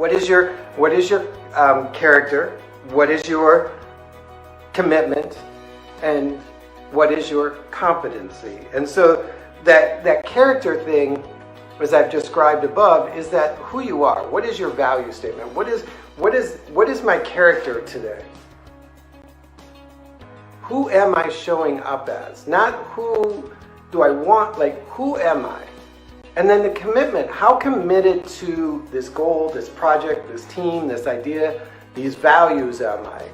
What is your character? What is your commitment? And what is your competency? And so that character thing, as I've described above, is that who you are. What is your value statement? What is my character today? Who am I showing up as? Not who do I want, like who am I? And then the commitment, how committed to this goal, this project, this team, this idea, these values am I?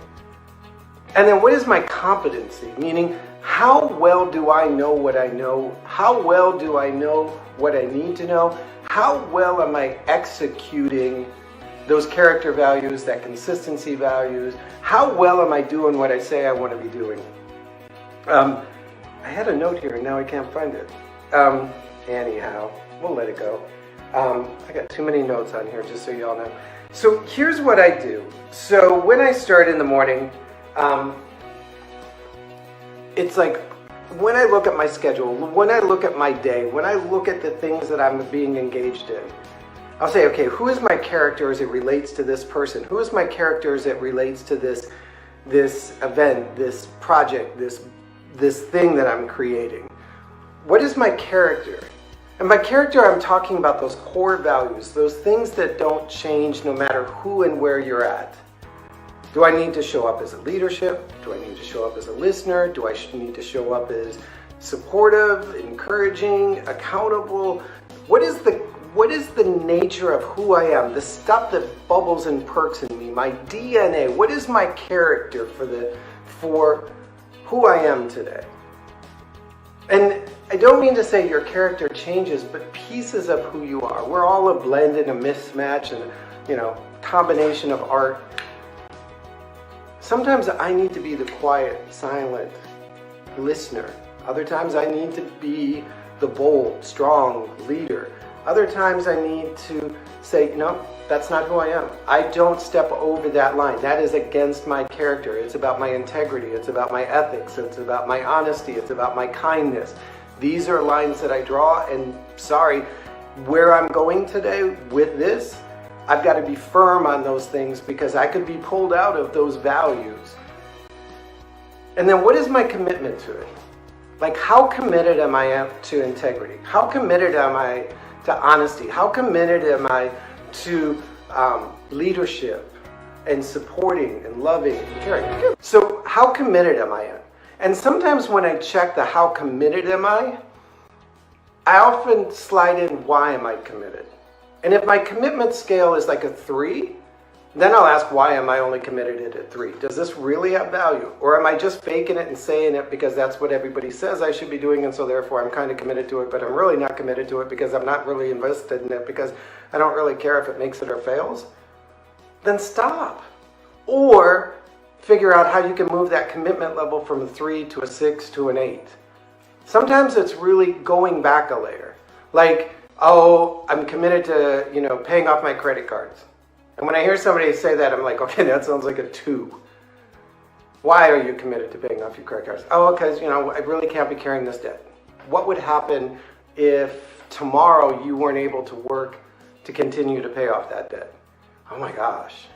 And then what is my competency? Meaning, how well do I know what I know? How well do I know what I need to know? How well am I executing those character values, that consistency values? How well am I doing what I say I want to be doing? I had a note here and now I can't find it. Anyhow, we'll let it go. I got too many notes on here, just so you all know. So here's what I do. So when I start in the morning, it's like when I look at my schedule, when I look at my day, when I look at the things that I'm being engaged in, I'll say, okay, who is my character as it relates to this person? Who is my character as it relates to this event, this project, this thing that I'm creating? What is my character? And by character, I'm talking about those core values, those things that don't change no matter who and where you're at. Do I need to show up as a leadership? Do I need to show up as a listener? Do I need to show up as supportive, encouraging, accountable? What is the nature of who I am? The stuff that bubbles and perks in me, my DNA. What is my character for who I am today? And I don't mean to say your character changes, but pieces of who you are. We're all a blend and a mismatch and, combination of art. Sometimes I need to be the quiet, silent listener. Other times I need to be the bold, strong leader. Other times I need to say, no, that's not who I am. I don't step over that line. That is against my character. It's about my integrity. It's about my ethics. It's about my honesty. It's about my kindness. These are lines that I draw, and sorry, where I'm going today with this, I've got to be firm on those things because I could be pulled out of those values. And then what is my commitment to it? Like, how committed am I to integrity? How committed am I to honesty? How committed am I to leadership and supporting and loving and caring? So how committed am I? And sometimes when I check the how committed am I often slide in why am I committed? And if my commitment scale is like a 3, then I'll ask why am I only committed at 3? Does this really have value? Or am I just faking it and saying it because that's what everybody says I should be doing, and so therefore I'm kind of committed to it, but I'm really not committed to it because I'm not really invested in it because I don't really care if it makes it or fails? Then stop. Or figure out how you can move that commitment level from a 3 to a 6 to an 8. Sometimes it's really going back a layer. Like, oh, I'm committed to, paying off my credit cards. And when I hear somebody say that, I'm like, okay, that sounds like a 2. Why are you committed to paying off your credit cards? Oh, because, I really can't be carrying this debt. What would happen if tomorrow you weren't able to work to continue to pay off that debt? Oh my gosh.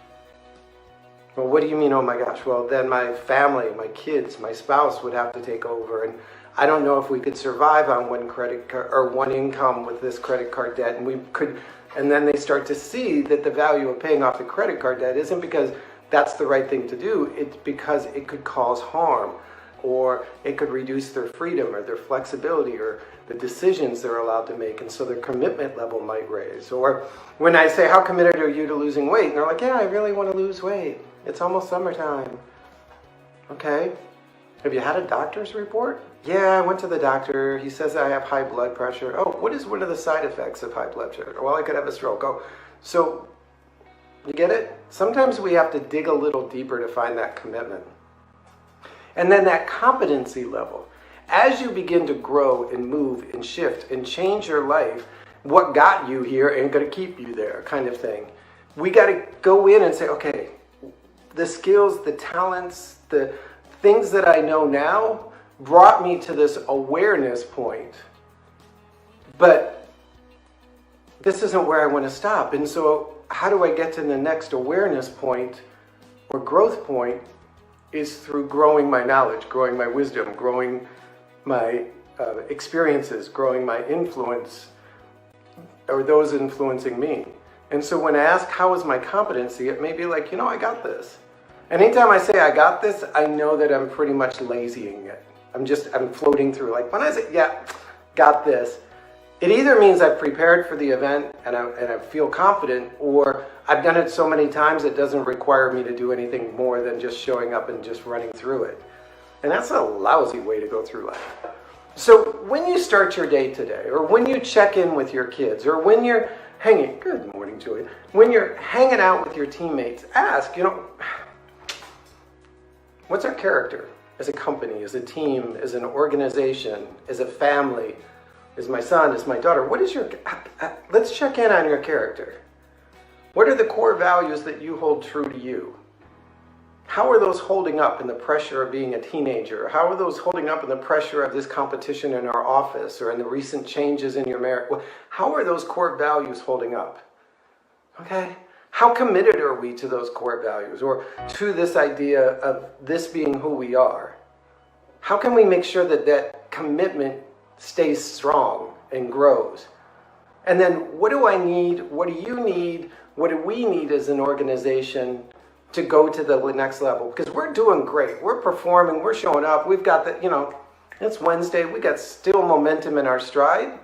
Well, what do you mean, oh my gosh? Well, then my family, my kids, my spouse would have to take over, and I don't know if we could survive on one credit card or one income with this credit card debt. And then they start to see that the value of paying off the credit card debt isn't because that's the right thing to do. It's because it could cause harm, or it could reduce their freedom or their flexibility or the decisions they're allowed to make. And so their commitment level might raise. Or when I say, how committed are you to losing weight? And they're like, yeah, I really want to lose weight. It's almost summertime. Okay. Have you had a doctor's report? Yeah, I went to the doctor. He says I have high blood pressure. Oh, what is one of the side effects of high blood pressure? Well, I could have a stroke. Oh, so you get it? Sometimes we have to dig a little deeper to find that commitment. And then that competency level. As you begin to grow and move and shift and change your life, what got you here ain't going to keep you there, kind of thing. We got to go in and say, okay, the skills, the talents, the things that I know now brought me to this awareness point. But this isn't where I want to stop. And so how do I get to the next awareness point or growth point is through growing my knowledge, growing my wisdom, growing my experiences, growing my influence, or those influencing me. And so when I ask, how is my competency? It may be like, I got this. And anytime I say I got this, I know that I'm pretty much lazying it. I'm floating through. Like when I say, yeah, got this, it either means I've prepared for the event and I feel confident, or I've done it so many times it doesn't require me to do anything more than just showing up and just running through it. And that's a lousy way to go through life. So when you start your day today, or when you check in with your kids, or when you're good morning, Joy, when you're hanging out with your teammates, ask, what's our character as a company, as a team, as an organization, as a family, as my son, as my daughter? Let's check in on your character. What are the core values that you hold true to you? How are those holding up in the pressure of being a teenager? How are those holding up in the pressure of this competition in our office or in the recent changes in your marriage? How are those core values holding up? Okay? How committed are we to those core values or to this idea of this being who we are? How can we make sure that that commitment stays strong and grows? And then what do I need? What do you need? What do we need as an organization to go to the next level? Because we're doing great. We're performing. We're showing up. We've got it's Wednesday. We got still momentum in our stride.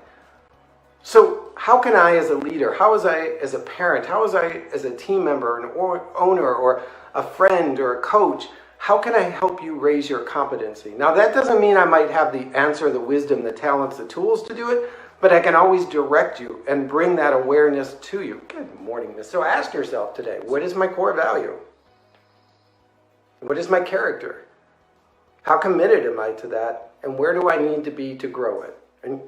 So how can I as a leader, how is I as a parent, how is I as a team member, an owner, or a friend, or a coach, how can I help you raise your competency? Now that doesn't mean I might have the answer, the wisdom, the talents, the tools to do it, but I can always direct you and bring that awareness to you. Good morning, Miss. So ask yourself today, what is my core value? What is my character? How committed am I to that? And where do I need to be to grow it? And,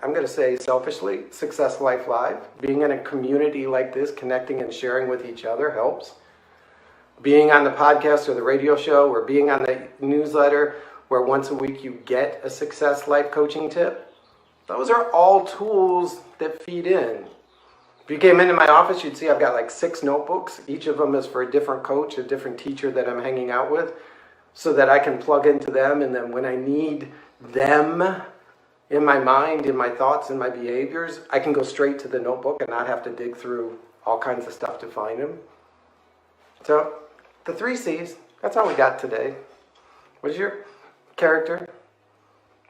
I'm going to say selfishly, Success Life Live, being in a community like this, connecting and sharing with each other helps. Being on the podcast or the radio show or being on the newsletter where once a week you get a Success Life coaching tip, those are all tools that feed in. If you came into my office, you'd see I've got like 6 notebooks. Each of them is for a different coach, a different teacher that I'm hanging out with, so that I can plug into them. And then when I need them in my mind, in my thoughts, in my behaviors, I can go straight to the notebook and not have to dig through all kinds of stuff to find them. So the 3 C's, that's all we got today. What is your character?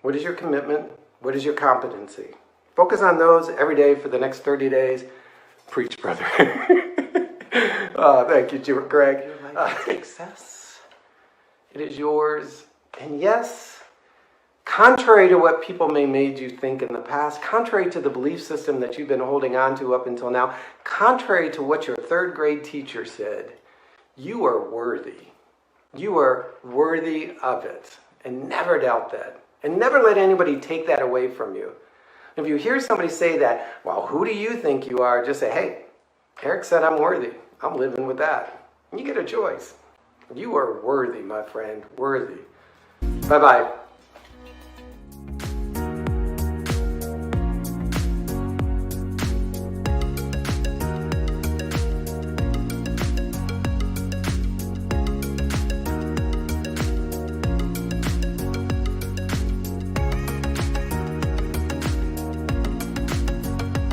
What is your commitment? What is your competency? Focus on those every day for the next 30 days. Preach, brother. Oh, thank you, Greg. Your life is success. It is yours. And yes, contrary to what people may made you think in the past, contrary to the belief system that you've been holding on to up until now, contrary to what your 3rd grade teacher said, you are worthy. You are worthy of it. And never doubt that. And never let anybody take that away from you. If you hear somebody say that, well, who do you think you are? Just say, hey, Eric said I'm worthy. I'm living with that. And you get a choice. You are worthy, my friend. Worthy. Bye-bye.